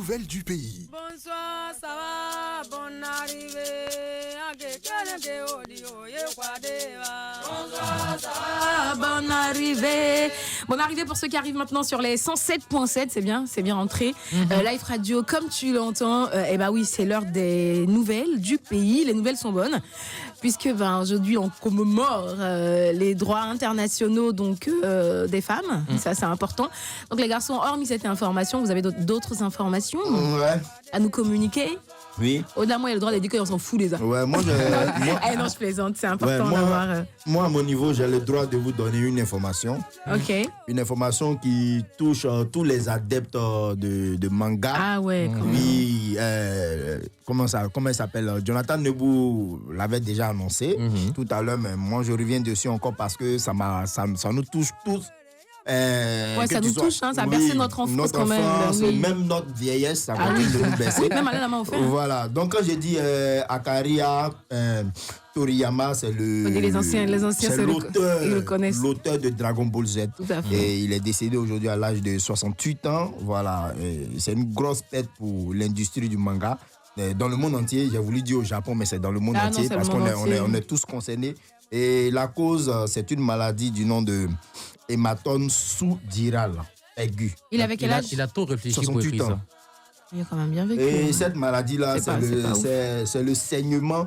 nouvelles du pays. Bonsoir, ça va, bonne arrivée. Bonsoir, ça va, bonne arrivée. Bonne arrivée pour ceux qui arrivent maintenant sur les 107.7, c'est bien rentré. Live Radio, comme tu l'entends, et bah oui, c'est l'heure des nouvelles du pays. Les nouvelles sont bonnes, puisque aujourd'hui on commémore les droits internationaux donc des femmes. Ça c'est important. Donc les garçons, hormis cette information, vous avez d'autres informations à nous communiquer? Oui. Au-delà, moi, il y a le droit de dire qu'on s'en fout les uns. Ouais, non, je plaisante, c'est important d'avoir. Moi, à mon niveau, j'ai le droit de vous donner une information. Ok. Une information qui touche tous les adeptes de manga. Ah ouais. Oui. Comment il s'appelle? Jonathan Nebou l'avait déjà annoncé tout à l'heure, mais moi, je reviens dessus encore parce que ça nous touche tous. Ça nous touche, ça a bercé notre enfance quand même. Oui. Même notre vieillesse, ça continue de nous bercer. Même à la main offerte. Voilà. Donc quand j'ai dit Akaria Toriyama, c'est les anciens l'auteur de Dragon Ball Z. Tout à fait. Et il est décédé aujourd'hui à l'âge de 68 ans. Voilà. Et c'est une grosse perte pour l'industrie du manga. Dans le monde entier, j'ai voulu dire au Japon, mais c'est dans le monde entier parce qu'on est tous concernés. Et la cause, c'est une maladie du nom de hématome sous-diral aigu. Il avait quel âge? Il a tout réfléchi 68 pour ans. Il a quand même bien vécu. Et cette maladie-là, c'est c'est le saignement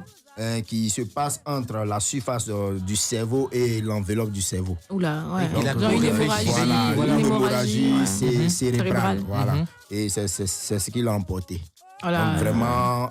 qui se passe entre la surface du cerveau et l'enveloppe du cerveau. Oula, ouais. Il a une hémorragie. Une hémorragie cérébrale. Ouais. Voilà. Et c'est ce qu'il a emporté. Voilà. Donc vraiment,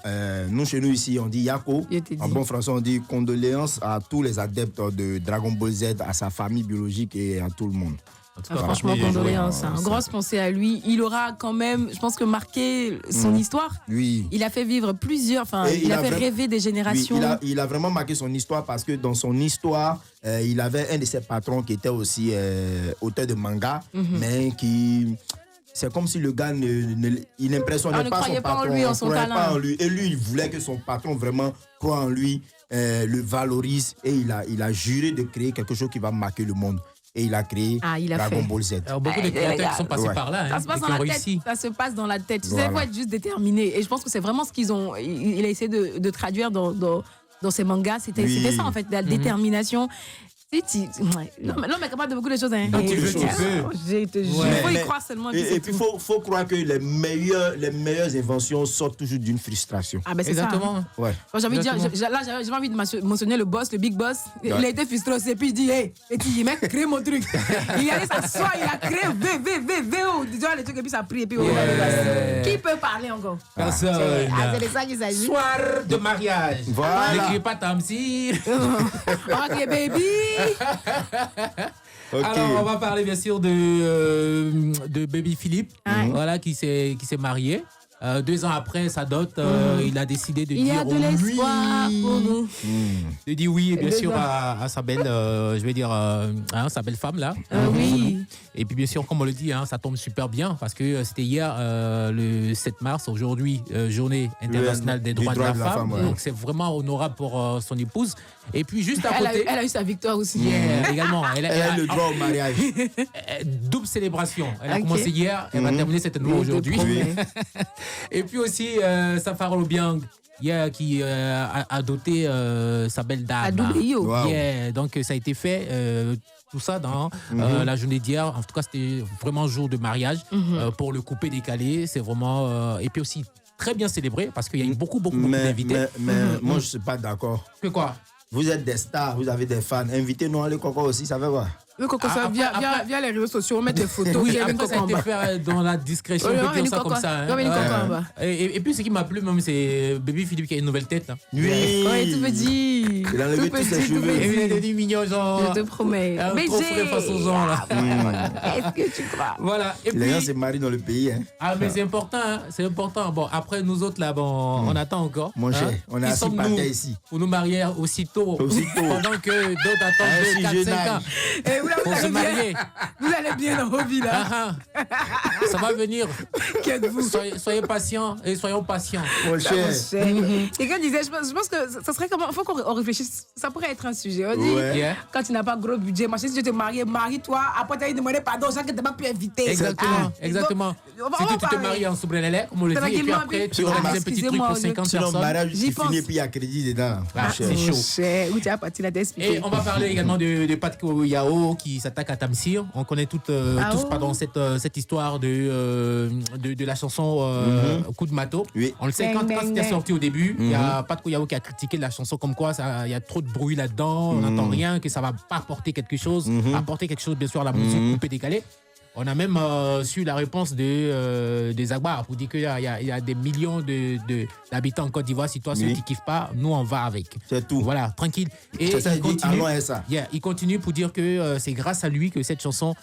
nous chez nous ici, on dit Yako. En bon français, on dit condoléances à tous les adeptes de Dragon Ball Z, à sa famille biologique et à tout le monde. Franchement, condoléances. Grosse pensée à lui. Il aura quand même, je pense que marqué son histoire. Oui. Il a fait vivre plusieurs, il a fait rêver des générations. Oui, il a vraiment marqué son histoire parce que dans son histoire, il avait un de ses patrons qui était aussi auteur de manga, mais qui... C'est comme si le gars il n'impressionnait pas son patron. Il ne croyait pas en lui. Et lui, il voulait que son patron vraiment croie en lui, le valorise. Et il a juré de créer quelque chose qui va marquer le monde. Et il a créé Dragon Ball Z. Alors, beaucoup de créateurs qui sont passés par là. Ça se passe dans la tête. Ça se passe dans la tête. Tu sais, il faut être juste déterminé. Et je pense que c'est vraiment ce qu'ils ont. Il a essayé de traduire dans ses mangas. C'était ça, en fait, la détermination. Non, mais capable de beaucoup de choses. Non, tu peux. Il faut y croire seulement. Et puis, il faut croire que les meilleures inventions sortent toujours d'une frustration. Ah, ben c'est exactement. Ça. Ouais. J'ai envie de dire, j'ai envie de mentionner le boss, le big boss. Il a été frustré aussi. Et puis il dit, petit mec, crée mon truc. Il est allé s'asseoir, il a créé tu vois les trucs, et puis ça a pris. Et puis, qui peut parler encore? Personne. C'est de ça qu'il s'agit. Soir de mariage. Voilà. N'écris pas Tamsi. Ok, baby. Okay. Alors, on va parler bien sûr de Baby Philippe, voilà, qui s'est marié. 2 ans après sa dot, il a décidé de dire oui. Pour nous. De dire oui, bien sûr, à sa belle, sa belle femme là. Oui. Et puis bien sûr, comme on le dit, ça tombe super bien parce que c'était hier le 7 mars, aujourd'hui, journée internationale des droits de la femme. Donc c'est vraiment honorable pour son épouse. Et puis juste à côté, elle a eu sa victoire aussi. Également. Elle a le droit au mariage. Double célébration. Elle a commencé hier, elle va terminer certainement aujourd'hui. Et puis aussi, Safar Obiang, qui a doté sa belle dame. Wow. Donc ça a été fait, tout ça dans la journée d'hier. En tout cas, c'était vraiment jour de mariage pour le coupé décalé. C'est vraiment... et puis aussi très bien célébré parce qu'il y a eu beaucoup d'invités. Mais moi, je ne suis pas d'accord. Que quoi? Vous êtes des stars, vous avez des fans. Invitez-nous à les Coco aussi, ça fait quoi? Le Coco, ça via les réseaux sociaux, on met des photos. Oui, après ça a été fait dans la discrétion, on peut dire ça comme ça. Et puis ce qui m'a plu même, c'est Baby Philippe qui a une nouvelle tête. Là. Oui, tout petit. Il a enlevé tous ses cheveux. Il est devenu mignon, genre. Je te promets. Mais j'ai face aux gens, là. Est-ce que tu crois? Voilà. Et les gens se marient dans le pays. Ah, mais c'est important, c'est important. Bon, après, nous autres, là, on attend encore. Mon cher, on est assis par terre ici. Pour nous marier aussitôt. Pendant que d'autres attendent 4-5 ans. Pour se marier. Vous allez bien dans vos vies, là. Ça va venir. Qui êtes-vous? Soyez patients et soyons patients. Mon cher. Quelqu'un disait, je pense que ça serait comment. Il faut qu'on réfléchisse. Ça pourrait être un sujet. On dit, Ouais. quand tu n'as pas gros budget, si tu te maries, marie-toi. Après, tu as demandé pardon aux gens que tu n'as pas pu inviter. Exactement. Exactement. Si tu te parler. maries en soubrelélé, comme on le dit, et puis après, tu organises un petit truc pour 50 Sinon, personnes. mariage, J'y tu pense. finis et puis il y a crédit dedans. Ah, c'est chaud. Où tu as parti là d'expliquer. Et on va parler également de Pat Yao qui s'attaque à Tamsir. On connaît tous cette histoire de la chanson Coup de Mato. Oui. On le sait, quand c'était sorti au début, il y a Pat Yao qui a critiqué la chanson comme quoi il y a trop de bruit là-dedans, on n'entend rien, que ça va pas apporter quelque chose, apporter quelque chose bien sûr à la musique coupée décalée. On a même su la réponse des Agbars pour dire qu'il y a des millions d'habitants en Côte d'Ivoire. Si toi, ceux qui kiffent pas, nous, on va avec. C'est tout. Voilà, tranquille. Et C'est ça, il continue, il il continue pour dire que c'est grâce à lui que cette chanson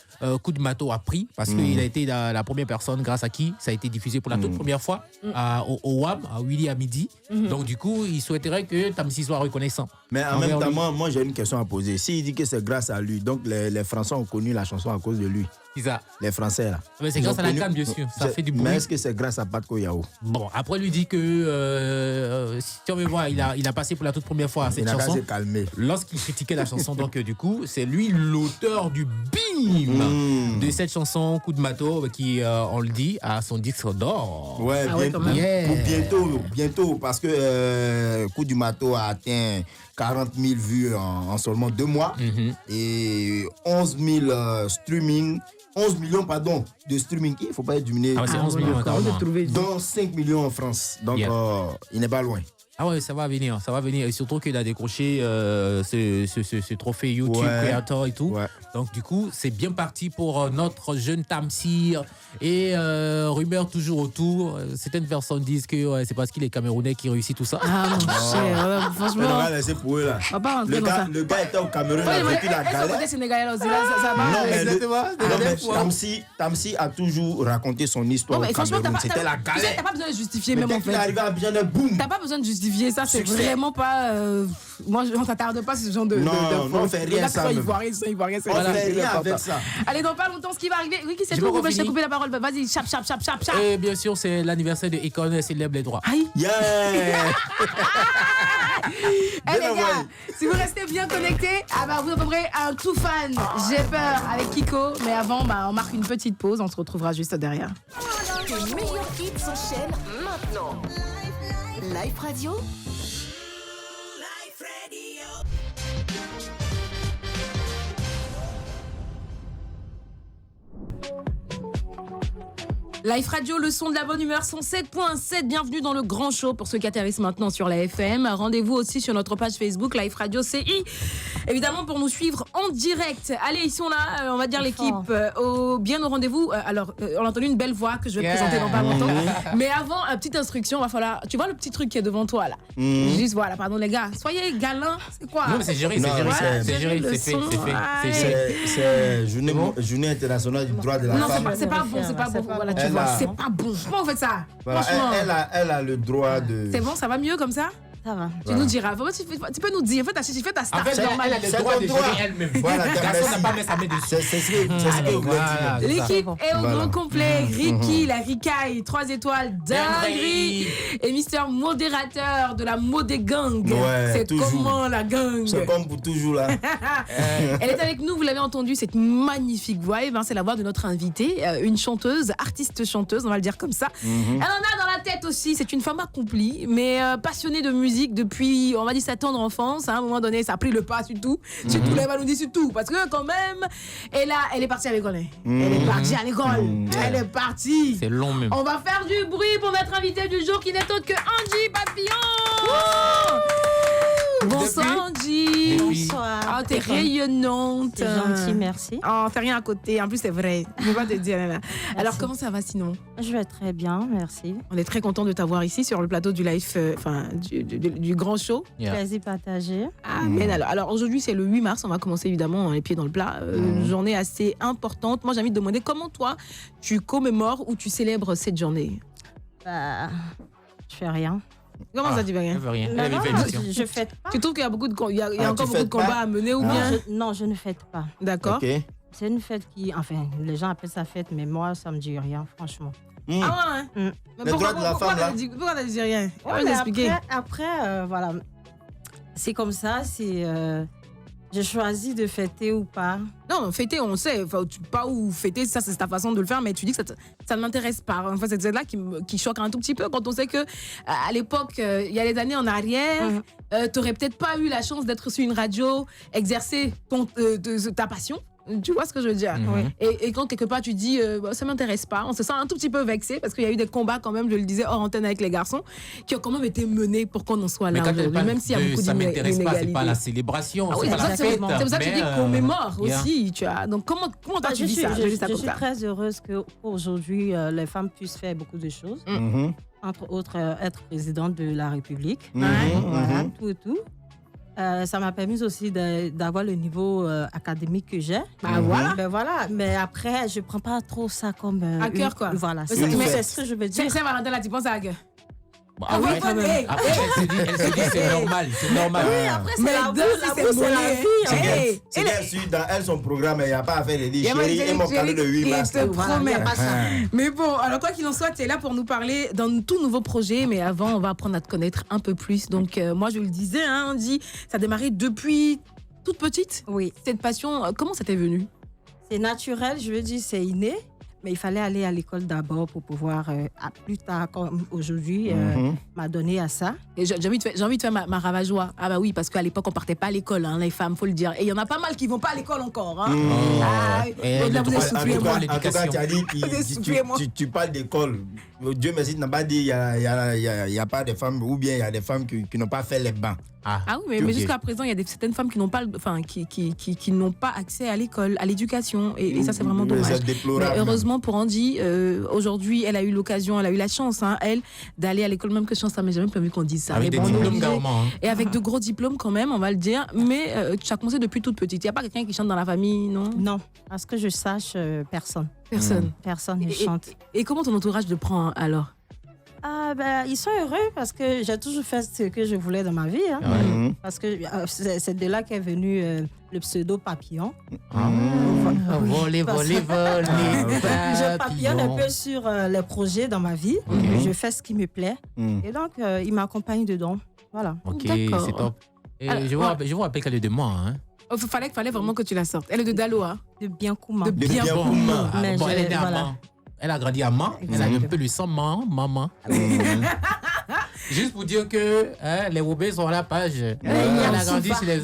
Coup de Mato a pris, parce qu'il a été la première personne grâce à qui ça a été diffusé pour la toute première fois au WAM, à Willy à midi. Donc du coup, il souhaiterait que Tamsir soit reconnaissant. Mais en même temps, moi j'ai une question à poser. S'il dit que c'est grâce à lui, donc les Français ont connu la chanson à cause de lui. C'est ça. Les Français là. Mais c'est grâce à la canne, bien sûr. Ça fait du bruit. Mais est-ce que c'est grâce à Pat Yao? Bon, après lui dit que si on veut voir, il a passé pour la toute première fois cette chanson. Il n'a calmé. Lorsqu'il critiquait la chanson, donc du coup, c'est lui l'auteur du bim de cette chanson Coup de Mato qui, on le dit, a son disque d'or. Ouais, bientôt, parce que Coup du Mato a atteint 40 000 vues en seulement 2 mois et 11 000 streaming. 11 millions de streaming. Il ne faut pas être diminué. C'est 11 millions carrément. Dont 5 millions en France. Donc, il n'est pas loin. Ah ouais, ça va venir. Et surtout qu'il a décroché ce trophée YouTube Creator et tout. Ouais. Donc du coup, c'est bien parti pour notre jeune Tamsir. Et rumeur toujours autour. Certaines personnes disent que c'est parce qu'il est Camerounais qui réussit tout ça. Ah mon cher, franchement. On va laisser pour eux là. Le gars était au Cameroun, il a vécu la galère. Non, mais Tamsir a toujours raconté son histoire au Cameroun. C'était la galère. T'as pas besoin de justifier même en fait. T'as pas besoin de justifier ça, c'est vraiment pas. Moi, on s'attarde pas sur ce genre de. Non, on fait rien ça. Il voit rien, on fait rien avec ça. Allez, dans pas longtemps, ce qui va arriver. Oui, qui c'est tout? Je vais couper la parole. Vas-y, chap. Et bien sûr, c'est l'anniversaire de Econ et célèbre les droits. Aïe. Yeah. Eh les gars, si vous restez bien connectés, vous entendrez un tout fan. J'ai peur avec Kiko. Mais avant, on marque une petite pause. On se retrouvera juste derrière. Les meilleurs hits s'enchaînent maintenant. Live Radio. Live Radio, le son de la bonne humeur, 107.7. Bienvenue dans le grand show pour ceux qui atterrissent maintenant sur la FM. Rendez-vous aussi sur notre page Facebook, Live Radio CI. Évidemment, pour nous suivre en direct. Allez, ils sont là, on va dire l'équipe. Bien au rendez-vous. Alors, on a entendu une belle voix que je vais présenter dans pas longtemps. Mais avant, petite instruction, il va falloir. Tu vois le petit truc qui est devant toi là. Juste voilà, pardon les gars. Soyez galants, c'est quoi? Non, mais c'est géré, c'est fait. C'est journée internationale du droit de la femme. Non, c'est pas bon. Voilà, tu vois, c'est pas bon. Comment on fait ça? Voilà, elle a le droit de. C'est bon, ça va mieux comme ça? Ça va. Tu nous diras. Tu peux nous dire. Fais ta start. En fait, elle a le droit de gérer elle-même. Voilà, personne n'a pas mis sa main dessus. C'est ce que vous voulez dire. L'équipe est au grand complet. Ricky, la Ricaille, 3 étoiles, dinguerie. Et Mister Modérateur de la Modé Gang. Ouais, c'est toujours. Comment la gang? C'est comme pour toujours là. Elle est avec nous, vous l'avez entendu, cette magnifique voix. C'est la voix de notre invitée, une chanteuse, artiste-chanteuse, on va le dire comme ça. Elle en a dans la tête aussi. C'est une femme accomplie, mais passionnée de musique depuis, on va dire, sa tendre enfance. À un moment donné, ça a pris le pas sur tout. Sur tout, elle va nous dire sur tout. Parce que quand même, elle est partie à l'école. Elle est partie à l'école. Elle est partie. C'est long même. On va faire du bruit pour notre invité du jour qui n'est autre que Angie Papillon. Bonsoir Angie. Bonsoir. Oh, t'es rayonnante. C'est gentil, merci. Oh, t'as rien à côté. En plus, c'est vrai. Je peux pas te dire. Alors, comment ça va sinon? Je vais très bien, merci. On est très content de t'avoir ici sur le plateau du live, du grand show. Plaisir partagé. Amen. Alors aujourd'hui, c'est le 8 mars. On va commencer évidemment les pieds dans le plat. Une journée assez importante. Moi, j'ai envie de demander comment toi, tu commémores ou tu célèbres cette journée? Je fais rien. Comment ça, tu veux rien? Elle veut rien. Elle Non, avait non, fait l'émission. je fête pas. Tu trouves qu'il y a beaucoup de, il y a Ah, encore tu beaucoup de fêtes combats pas? à mener ou Non, bien? non, je ne fête pas. D'accord. Ok. C'est une fête qui, enfin, les gens appellent ça fête, mais moi, ça me dit rien, franchement. Ah ouais, hein? Mm. Mais Les droits de la femme, là. pourquoi t'as dit rien? On va Ouais, nous mais expliquer. après, voilà, c'est comme ça, c'est... j'ai choisi de fêter ou pas. Non, fêter, on sait. Enfin, pas où fêter, ça, c'est ta façon de le faire, mais tu dis que ça ne m'intéresse pas. Enfin, c'est celle-là qui choque un tout petit peu quand on sait que à l'époque, il y a les années en arrière, t'aurais peut-être pas eu la chance d'être sur une radio, exercer ta passion. Tu vois ce que je veux dire? Mhm. Et quand quelque part tu dis ça m'intéresse pas, on se sent un tout petit peu vexé parce qu'il y a eu des combats quand même, je le disais hors antenne avec les garçons, qui ont quand même été menés pour qu'on en soit Mais là quand elle aujourd'hui, parle même s'il y a beaucoup ça m'intéresse pas, c'est d'inégalités. pas la célébration, Ah oui, c'est pas la fête. exactement. c'est pour ça que tu dis mais, commémore yeah. aussi, tu vois. Donc comment toi Bah, tu vis ça? Je vis ça je comme suis ça. très heureuse qu'aujourd'hui, les femmes puissent faire beaucoup de choses. Mhm. Entre autres, être présidente de la République. Mhm. Voilà, Mhm. tout et tout. Ça m'a permis aussi d'avoir le niveau académique que j'ai. Bah voilà. Ben voilà. Mais après, je prends pas trop ça comme À cœur, quoi. Voilà, Mais c'est ce que je veux C'est dire. Saint-Valentin là, tu penses à gueule. Bon, Ah oui, après, quand même. après, elle se dit c'est normal, c'est normal. Oui, après, c'est Mais la deux, vie, c'est l'amour, c'est la monnaie. vie. C'est hein. qu'elle- Hey, c'est et qu'elle suit dans elle son programme, il n'y a pas à faire les Il y a chérie pas et mon de cadeau de 8 chérie mars. qui te Voilà, promet. y a pas ça. Mais bon, alors quoi qu'il en soit, tu es là pour nous parler d'un tout nouveau projet. Mais avant, on va apprendre à te connaître un peu plus. Donc, moi, je le disais, hein, on dit, ça a démarré depuis toute petite. Oui, Cette passion, comment ça t'est venu? c'est naturel, je veux dire, c'est inné. Mais il fallait aller à l'école d'abord pour pouvoir, plus tard, comme aujourd'hui, Mhm. m'adonner à ça. Et j'ai envie de faire ma ravageoire. Ah bah oui, parce qu'à l'époque, on partait pas à l'école, hein, les femmes, faut le dire. Et il y en a pas mal qui vont pas à l'école encore. Hein. Ah, Et donc le là, vous droit- êtes en soufflés, tout moi. cas, En tout cas, l'éducation. tu as dit Vous êtes soufflés, moi. tu parles d'école. Dieu merci, tu n'as pas dit il y a pas de femmes, ou bien il y a des femmes qui n'ont pas fait les bancs. Ah oui, mais Ok. jusqu'à présent, il y a certaines femmes qui n'ont pas, qui n'ont pas accès à l'école, à l'éducation, et ça c'est vraiment Mais dommage. c'est déplorable. Mais heureusement pour Andy, aujourd'hui, elle a eu l'occasion, elle a eu la chance, hein, elle, d'aller à l'école, même que chance, ça m'a jamais prévu qu'on dise ça. Avec Mais des bon, on est diplômes obligé. carrément. hein. Et avec de gros diplômes quand même, on va le dire. Mais tu as commencé depuis toute petite. Il n'y a pas quelqu'un qui chante dans la famille, non? Non, à ce que je sache, personne. Personne. Personne ne Et- chante. Et comment ton entourage le prend alors? Ah, ben, ils sont heureux parce que j'ai toujours fait ce que je voulais dans ma vie. Hein. Mhm. Parce que c'est de là qu'est venu le pseudo papillon. Voler, Parce- voler, voler. Je papillonne un peu sur les projets dans ma vie. Je fais ce qui me plaît. Mhm. Et donc, ils m'accompagnent dedans. Voilà. Ok, D'accord. c'est top. Et Alors, je vous rappelle qu'elle est de moi. Hein. Il fallait vraiment que tu la sortes. Elle est de Dalo, hein? De bien Kouma. De De bien bien bon. Kouma. Ah, Mais bon, elle est née à voilà. Mans. Elle a grandi à Mans. Elle a un peu le sang maman. Juste pour dire que les Roubaix sont à la page. Elle a grandi sur les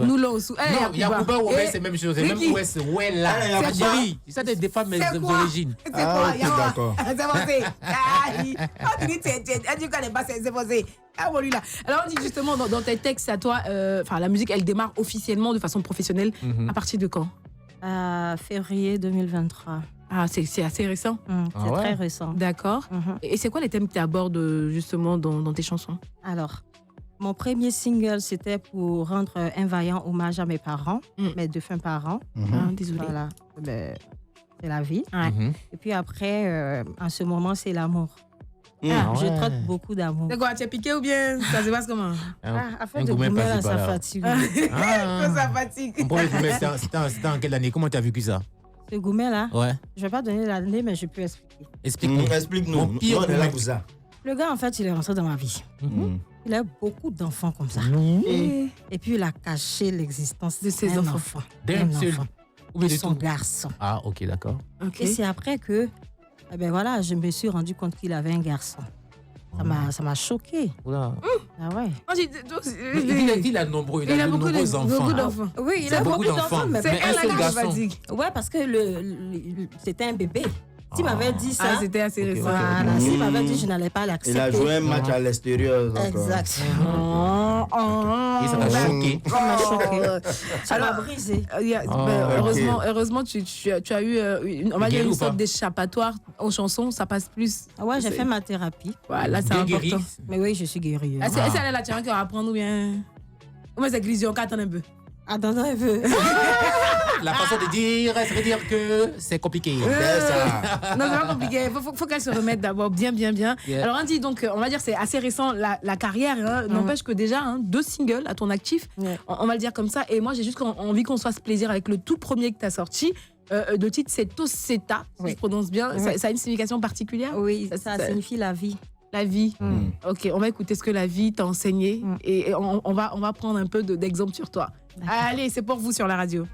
Nous, là, aussi. Non, Yacouba Roubaix, c'est la même chose. C'est même Ricky. Ouest, ouais là. Ah, Yacouba. C'est chérie. Ça, des femmes C'est quoi? d'origine. C'est Ah, quoi? ok, Yawa? d'accord. C'est passé. Tu dis, tu connais pas, c'est passé. Ah, bon, lui, là. Alors, on dit justement, dans tes textes à toi, la musique, elle démarre officiellement de façon professionnelle. À partir de quand? Février 2023. Ah, c'est assez récent. C'est Ah ouais? très récent. D'accord. Mhm. Et c'est quoi les thèmes que tu abordes justement dans tes chansons? Alors, mon premier single, c'était pour rendre un vaillant hommage à mes parents, mes défunts parents. Ah, désolée. Voilà. Ben, c'est la vie. Ouais. Et puis après, en ce moment, c'est l'amour. Ah Je ouais. traite beaucoup d'amour. C'est quoi, tu es piqué ou bien ça se passe comment? Afin Un de gourmet gourmet, passé là, par ça là. fatigue. Ah. Ça fatigue. Mon premier gourmet, c'était en quelle année? Comment tu as vécu ça? Ce gourmet-là, Ouais. je ne vais pas donner l'année, mais je peux expliquer. Explique-nous. Explique-nous. Mon Nous, pire on est là gourmet. pour ça. Le gars, en fait, il est rentré dans ma vie. Mhm. Il a beaucoup d'enfants comme ça. Et puis, il a caché l'existence De ses d'un enfants. D'un Un seul. enfant. Ou bien De de son tout. garçon. Ah, ok, d'accord. Ok. Et c'est après que, voilà, je me suis rendu compte qu'il avait un garçon. Ça m'a choqué. Oula. Ah ouais. Il a de nombreux, il a de beaucoup nombreux enfants. beaucoup d'enfants. Oui, il C'est a beaucoup beaucoup d'enfants, d'enfants. mais C'est Mais un elle seul la garçon. fatigue. ouais, parce que c'était un bébé. S'il m'avait dit ça, Ah, c'était assez récent. voilà, s'il m'avait dit, je n'allais pas Il l'accepter. a joué un match à l'extérieur. donc, Exact. Et ça t'a choqué. Ça m'a choqué. Ça m'a brisé. Heureusement, tu as eu on va dire Guéri une ou pas? sorte d'échappatoire aux chansons, ça passe plus. Ah ouais, j'ai fait ma thérapie. Voilà, c'est Bien guéri. important. Mais oui, je suis guérie. Est-ce qu'elle est là, tu as encore à apprendre ou bien. Ou bien c'est Grision, attends un peu. Attends, elle veut. La façon de dire, ça veut dire que c'est compliqué. C'est ça. Non, c'est pas compliqué. Faut qu'elle se remette d'abord bien. Yeah. Alors, Andy, donc, on va dire c'est assez récent la carrière. Hein, n'empêche que déjà, 2 singles à ton actif. Ouais. On va le dire comme ça. Et moi, j'ai juste envie qu'on se fasse plaisir avec le tout premier que tu as sorti. Le titre, c'est Toseta, si je prononce bien. Ouais. Ça a une signification particulière? Oui, ça signifie la vie. La vie. Ok, on va écouter ce que la vie t'a enseigné. Et on va prendre un peu d'exemple sur toi. Allez, c'est pour vous sur la radio.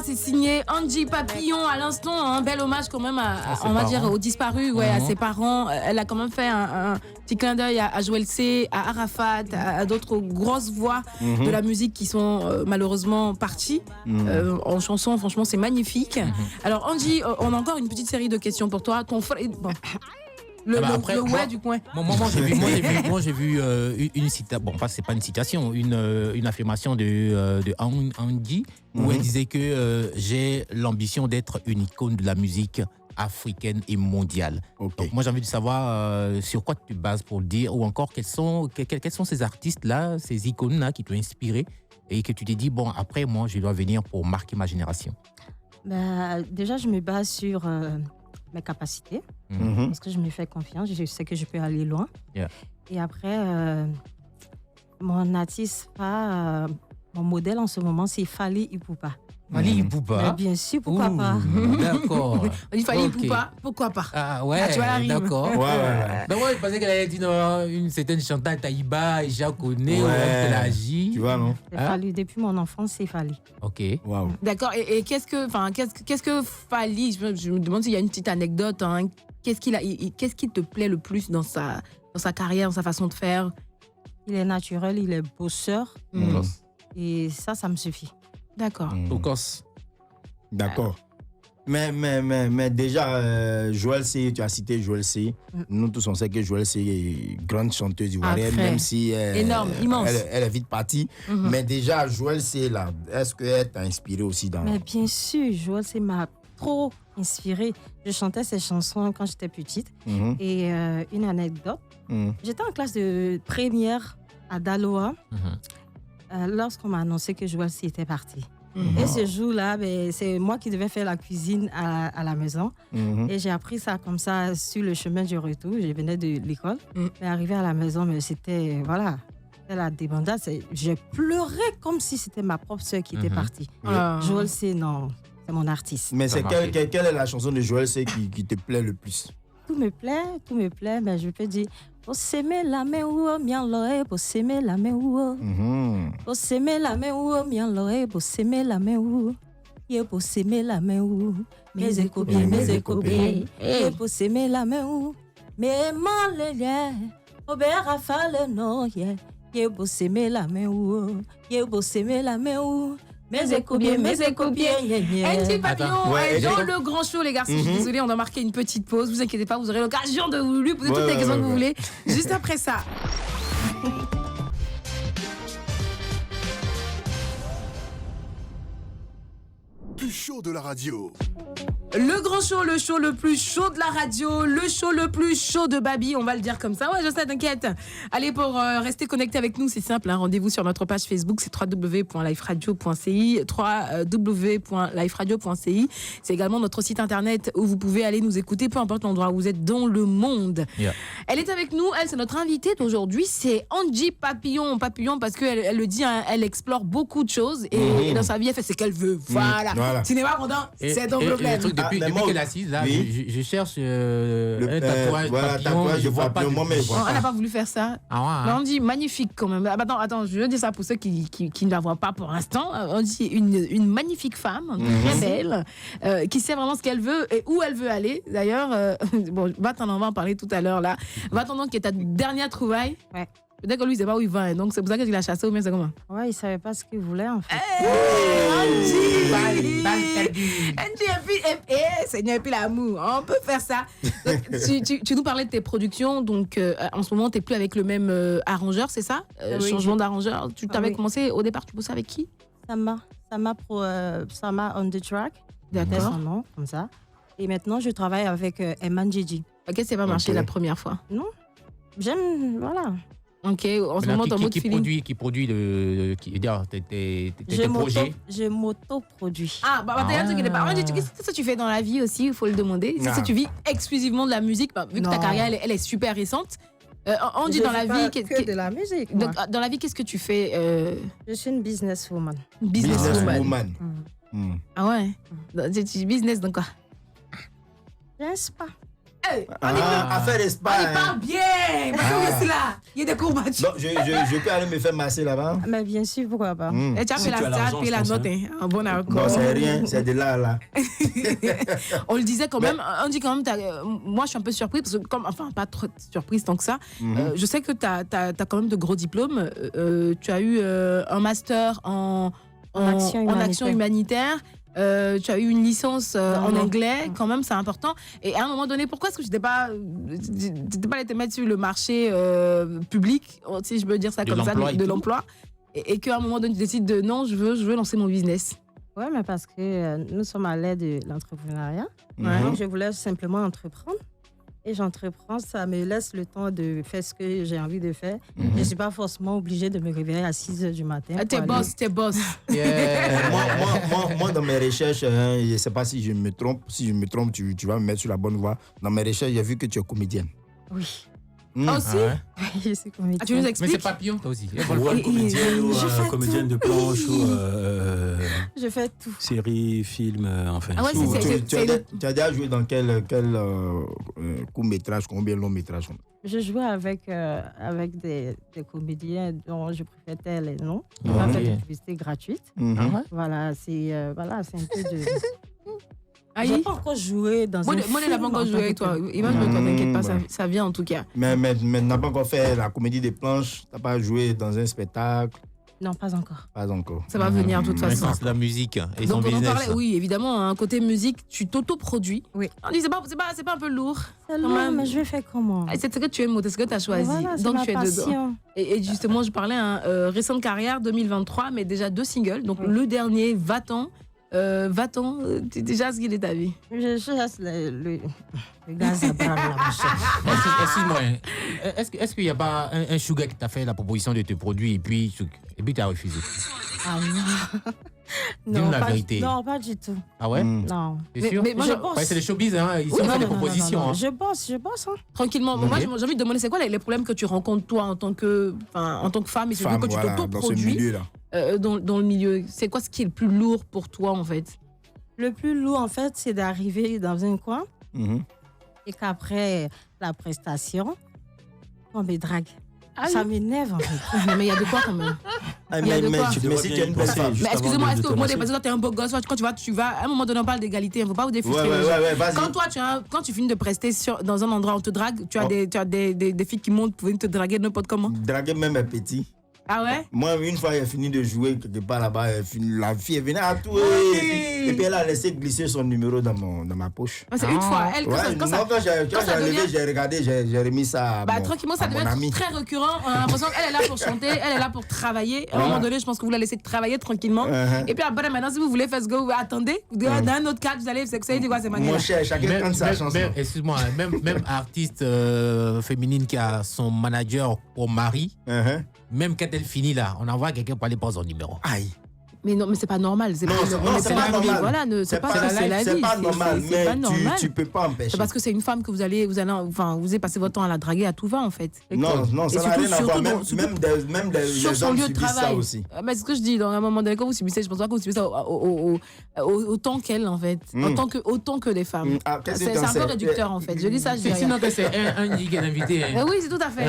C'est signé Angie Papillon à l'instant, un bel hommage quand même aux disparus, à ses parents. Elle a quand même fait un petit clin d'œil à Joël C, à Arafat, à d'autres grosses voix de la musique qui sont malheureusement parties en chanson. Franchement, c'est magnifique. Alors Angie, on a encore une petite série de questions pour toi. Ton frère, bon. Le du coin. Moi, j'ai vu une citation. Bon, c'est pas une citation, une affirmation de Angie où elle disait que j'ai l'ambition d'être une icône de la musique africaine et mondiale. Okay. Donc, moi, j'ai envie de savoir sur quoi tu te bases pour le dire, ou encore quels sont ces artistes-là, ces icônes-là qui t'ont inspiré et que tu t'es dit, bon, après, moi, je dois venir pour marquer ma génération. Déjà, je me base sur mes capacités, parce que je me fais confiance, je sais que je peux aller loin. Yeah. Et après, mon artiste, mon modèle en ce moment, c'est Fally Ipupa. Fally Ipupa. Bien sûr, pourquoi pas. D'accord. On dit Fally Ipupa, pourquoi pas. Ah ouais, tu vois la rime. d'accord. Ouais. Ben moi, je pensais qu'elle allait dire une certaine chanteuse Taïba, Jacques Koné, Tu vois, non? Fally, depuis mon enfance, c'est Fally. Ok. Wow. D'accord. Et qu'est-ce que Fally, je me demande s'il y a une petite anecdote. Hein. Qu'est-ce qui te plaît le plus dans sa carrière, dans sa façon de faire? Il est naturel, il est bosseur. Et ça me suffit. D'accord. Au Corse. D'accord. Mais déjà, Joël C, tu as cité Joël C. Nous tous, on sait que Joël C est grande chanteuse ivoirienne, même si énorme, immense. Elle est vite partie. Mais déjà, Joël C, là, est-ce qu'elle t'a inspiré aussi dans... Mais bien sûr, Joël C m'a trop inspirée. Je chantais ses chansons quand j'étais petite. Et une anecdote, j'étais en classe de première à Daloa lorsqu'on m'a annoncé que Joël C était parti. Et ce jour-là, c'est moi qui devais faire la cuisine à la maison. Et j'ai appris ça comme ça sur le chemin du retour. Je venais de l'école. Mais arrivé à la maison, mais c'était la débandade. J'ai pleuré comme si c'était ma propre sœur qui était partie. Joël C, non, c'est mon artiste. Mais c'est quelle est la chanson de Joël C qui te plaît le plus? Tout me plaît, mais je peux dire pour s'aimer la main ou bien l'oreille, pour s'aimer la main ou pour s'aimer la main ou bien l'oreille, pour s'aimer la main ou pour s'aimer la main ou mes échos bien, pour s'aimer la main ou mais mal les au bérafa le non pour s'aimer la main ou pour s'aimer la main ou mes échos bien. Angie Papillon, dans le grand show, les garçons. Je suis désolée, on a marqué une petite pause. Vous inquiétez pas, vous aurez l'occasion de lui poser toutes les questions que vous voulez. Juste après ça. Plus chaud de la radio. Le grand show, le show le plus chaud de la radio, le show le plus chaud de Babi, on va le dire comme ça. Ouais, je sais, t'inquiète. Allez, pour rester connecté avec nous, c'est simple. Rendez-vous sur notre page Facebook, c'est www.liferadio.ci, www.liferadio.ci. C'est également notre site internet où vous pouvez aller nous écouter, peu importe l'endroit où vous êtes dans le monde. Yeah. Elle est avec nous, c'est notre invitée d'aujourd'hui, c'est Angie Papillon. Papillon parce qu'elle le dit, hein, elle explore beaucoup de choses et dans sa vie, elle fait ce qu'elle veut. Voilà. Tu n'es pas content, c'est ton problème. Depuis qu'elle est assise, là, je cherche un tatouage papillon. Je vois pas. On n'a pas voulu faire ça. Mais on dit magnifique quand même. Attends, je veux dire ça pour ceux qui ne la voient pas pour l'instant. On dit une magnifique femme, très belle, qui sait vraiment ce qu'elle veut et où elle veut aller. D'ailleurs, on va en parler tout à l'heure là. Va-t'en qui est ta dernière trouvaille. Ouais. Peut-être que lui, il ne sait pas où il va. Donc, c'est pour ça qu'il a chassé ou bien c'est comment? Ouais, il ne savait pas ce qu'il voulait, en fait. Angie, Seigneur, et puis l'amour. On peut faire ça. Donc, tu nous parlais de tes productions. Donc, en ce moment, tu n'es plus avec le même arrangeur, c'est ça? Oui. Changement d'arrangeur. Tu t'avais commencé au départ, tu bossais avec qui? Sama on the track. D'accord. Son nom, comme ça. Et maintenant, je travaille avec Eman Gigi. Ok, c'est pas marché la première fois. Non. J'aime, voilà. Ok, en ce moment, ton mode feeling. Qui produit tes projets? Je m'auto-produis. Ah, qu'est-ce que tu fais dans la vie aussi, il faut le demander. Si tu vis exclusivement de la musique, vu que ta carrière, elle est super récente. On dit dans la vie... que de la musique, moi. Dans la vie, qu'est-ce que tu fais Je suis une businesswoman. Businesswoman. Ah ouais business, donc quoi? J'ai un spa. Affaire de spa. On y parle bien. Parce que là, il y a des courbatures. Donc, je peux aller me faire masser là-bas. Mais bien sûr, pourquoi pas. Et tu as fait la note, un bon accord. Non, c'est rien, c'est de là. On le disait quand même, on dit quand même, moi je suis un peu surprise, parce que pas trop surprise tant que ça. Je sais que tu as quand même de gros diplômes. Tu as eu un master en action humanitaire. Tu as eu une licence en anglais, quand même, c'est important. Et à un moment donné, pourquoi est-ce que tu n'étais pas allé te mettre sur le marché public, si je peux dire ça comme ça, de l'emploi, et qu'à un moment donné, tu décides de non, je veux lancer mon business? Oui, mais parce que nous sommes à l'ère de l'entrepreneuriat. Donc, je voulais simplement entreprendre. Et j'entreprends, ça me laisse le temps de faire ce que j'ai envie de faire. Je ne suis pas forcément obligée de me réveiller à 6 h du matin. T'es boss. Yeah. moi, dans mes recherches, je ne sais pas si je me trompe. Si je me trompe, tu vas me mettre sur la bonne voie. Dans mes recherches, j'ai vu que tu es comédienne. Oui. Aussi? Oui, je suis comédienne. Tu nous expliques? Mais c'est papillon, toi aussi. Comédienne ou comédienne de planche ou... Je fais tout. Série, film, enfin. Ah ouais, tu as déjà joué dans quel court-métrage, combien de long-métrage? Je jouais avec des comédiens dont je préfère taire les noms. On a fait des publicités gratuites. Voilà, c'est un peu de... J'ai pas encore joué dans un film. Moi, je n'ai pas encore joué avec toi. Imagine-toi, t'inquiète pas, ça vient en tout cas. Mais n'a pas encore fait la comédie des planches? T'as pas joué dans un spectacle? Non, pas encore. Ça va venir de toute façon. C'est la musique et son donc, business. on en parlait, oui, évidemment, hein, côté musique, tu t'auto-produis. Oui. On dit, c'est pas un peu lourd? C'est lourd, mais je vais faire comment? C'est ce que tu aimes, c'est ce que tu as choisi. Voilà, donc tu es dedans. Et justement, je parlais, récente carrière, 2023, mais déjà 2 singles. Donc le dernier, Va-t'en. Déjà, ce qu'il est ta vie. Je laisse le gaz à bras là, Excuse-moi, est-ce qu'il n'y a pas un sugar qui t'a fait la proposition de te produire et puis tu as refusé? Ah non. Dis-nous la vérité. Non, pas du tout. Ah ouais? Non. T'es sûr? Mais moi, je bosse. C'est les showbiz, hein. Ils ont fait des propositions. Non. Je bosse. Hein. Tranquillement. Moi, j'ai envie de demander, c'est quoi les problèmes que tu rencontres, toi, en tant que femme, et surtout que tu t'auto-produis dans le milieu? C'est quoi ce qui est le plus lourd pour toi, en fait? Le plus lourd, en fait, c'est d'arriver dans un coin et qu'après la prestation, on me drague. Ça m'énerve, en fait. Mais il y a de quoi, quand même? Mais si tu es une bonne femme. Mais excusez-moi, est-ce que moi, parce que toi, t'es un beau gosse, quand tu vas, à un moment donné, on parle d'égalité, il ne faut pas vous défrustrer. Ouais, vas-y. Quand tu finis de prester dans un endroit où on te drague, tu as des filles qui montent pour venir te draguer n'importe comment. Draguer même un petit. Ah ouais? Moi, une fois, j'ai fini de jouer quelque part là-bas, la fille est venue à tout. Et puis elle a laissé glisser son numéro dans ma poche. C'est une fois. Quand j'ai enlevé, j'ai regardé, j'ai remis ça à tranquillement, ça devient très récurrent. On a l'impression qu'elle est là pour chanter, elle est là pour travailler. À un moment donné, je pense que vous la laissez travailler tranquillement. Et puis après, maintenant, si vous voulez faire ce que vous attendez, dans un autre cadre, vous allez dire quoi, c'est magnifique. Mon cher, chacun prend sa chanson. Excuse-moi, même artiste féminine qui a son manager au mari, même quand elle finit là, on envoie quelqu'un pour aller prendre son numéro. Aïe. Mais non, mais c'est pas normal. C'est pas normal. Voilà, c'est la vie. C'est pas normal, mais tu peux pas empêcher. C'est parce que c'est une femme que vous allez passer votre temps à la draguer à tout va, en fait. Non, ça n'a rien à voir. Même les hommes subissent ça aussi. Mais c'est ce que je dis, dans un moment donné, quand vous subissez, je pense pas que vous subissez ça autant qu'elle, en fait. Autant que les femmes. C'est un peu réducteur, en fait. Je dis ça, je dis rien. Sinon, c'est un invité. Oui, c'est tout à fait.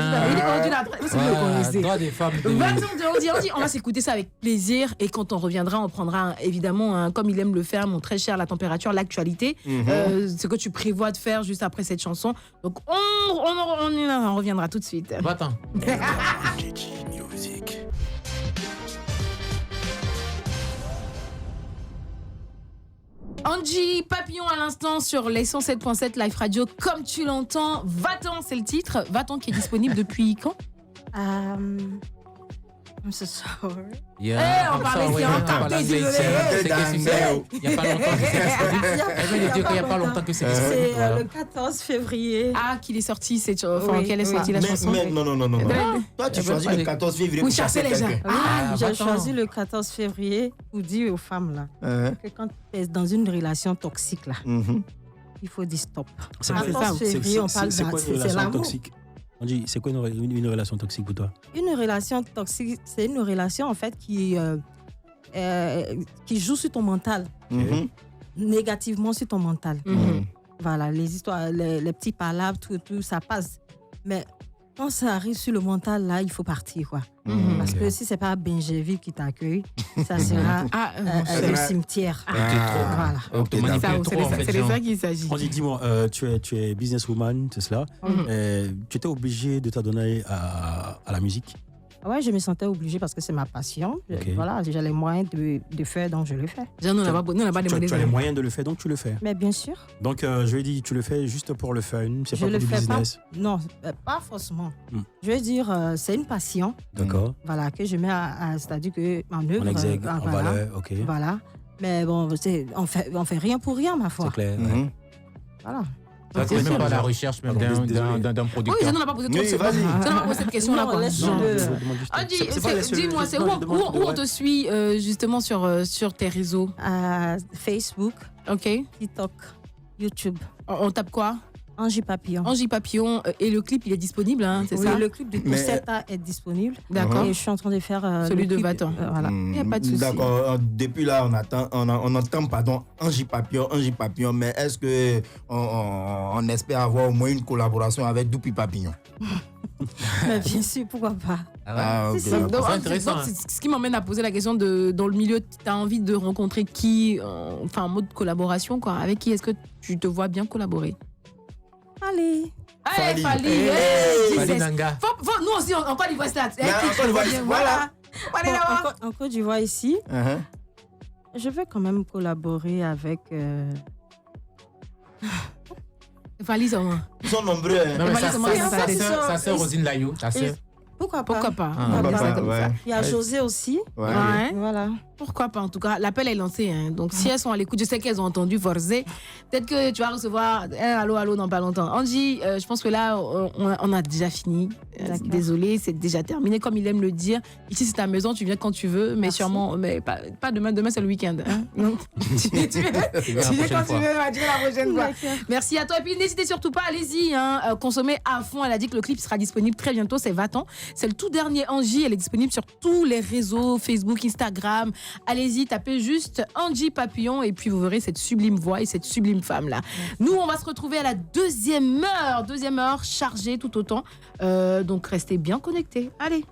Droit des femmes. On va s'écouter ça avec plaisir, et quand on reviendra, on prendra évidemment, comme il aime le faire, mon très cher, la température, l'actualité, ce que tu prévois de faire juste après cette chanson. Donc on reviendra tout de suite. Va-t'en. Angie Papillon à l'instant sur les 107.7 Live Radio. Comme tu l'entends, Va-t'en, c'est le titre. Va-t'en qui est disponible depuis quand? I'm so sorry. On parlait ici en capté, désolé. Il n'y a pas longtemps que c'est disponible. Elle vient de dire qu'il n'y a pas longtemps que c'est disponible. C'est le 14 février. Ah, qu'il est sorti, qu'elle est sortie la chanson. Mais non. Toi, tu choisis le 14 février pour chasser quelqu'un. J'ai choisi le 14 février pour dire aux femmes là, que quand tu es dans une relation toxique, là, il faut dire stop. C'est quoi une relation toxique? On dit, c'est quoi une relation toxique pour toi? Une relation toxique, c'est une relation en fait qui joue sur ton mental, négativement sur ton mental. Voilà, les histoires, les petits palabres, tout ça passe. Mais quand ça arrive sur le mental, là, il faut partir, quoi. Parce que si c'est pas Benjéville qui t'accueille, ça sera le cimetière. Voilà. C'est de ça qu'il s'agit. On dit, dis-moi, tu es businesswoman, c'est cela. Tu étais obligée de t'adonner à la musique? Ouais, je me sentais obligée parce que c'est ma passion. Voilà, j'ai les moyens de faire, donc je le fais. Tu as les moyens de le faire, donc tu le fais. Mais bien sûr. Donc, je lui dis, tu le fais juste pour le fun, c'est pas pour du business. Non, pas forcément. Je veux dire, c'est une passion. D'accord. Voilà, que je mets c'est-à-dire en œuvre. En valeur, ok. Voilà. Mais bon, on fait rien pour rien, ma foi. C'est clair. Voilà. Tu n'es même pas à la recherche même d'un producteur. Oui, je n'en ai pas posé cette question-là. Dis-moi, c'est où on te suit justement sur tes réseaux? Facebook, TikTok, YouTube. On tape quoi? Angie Papillon. Angie Papillon. Et le clip, il est disponible, hein, c'est ça? Oui, le clip de Poussetta est disponible. D'accord. Et je suis en train de faire celui de Vatan. Voilà. Il n'y a pas de souci. D'accord. Depuis là, on entend Angie Papillon. Mais est-ce qu'on espère avoir au moins une collaboration avec Doupi Papillon? Mais bien sûr, pourquoi pas. C'est intéressant. Ce qui m'emmène à poser la question dans le milieu, tu as envie de rencontrer qui, en mode collaboration, quoi. Avec qui est-ce que tu te vois bien collaborer? Allez. Fally Nanga. Nous aussi, en Côte d'Ivoire, c'est là. Voilà. En Côte d'Ivoire, ici, je veux quand même collaborer avec... Fally, ça va. Ils sont nombreux. Sa sœur Rosine Layou, ta sœur. Pourquoi pas. Il y a José aussi. Ouais. Voilà. Pourquoi pas, en tout cas, l'appel est lancé. Hein. Donc, si elles sont à l'écoute, je sais qu'elles ont entendu Forzé. Peut-être que tu vas recevoir un allô dans pas longtemps. Angie, je pense que là, on a déjà fini. Désolée, c'est déjà terminé. Comme il aime le dire, ici, c'est ta maison, tu viens quand tu veux, mais sûrement, mais pas demain. Demain, c'est le week-end. Hein. Donc, tu viens quand tu veux, la prochaine fois. Merci à toi. Et puis, n'hésitez surtout pas, allez-y, hein, consommez à fond. Elle a dit que le clip sera disponible très bientôt. C'est Vatan. C'est le tout dernier Angie. Elle est disponible sur tous les réseaux, Facebook, Instagram. Allez-y, tapez juste Angie Papillon et puis vous verrez cette sublime voix et cette sublime femme-là. Nous, on va se retrouver à la deuxième heure chargée tout autant. Donc, restez bien connectés. Allez.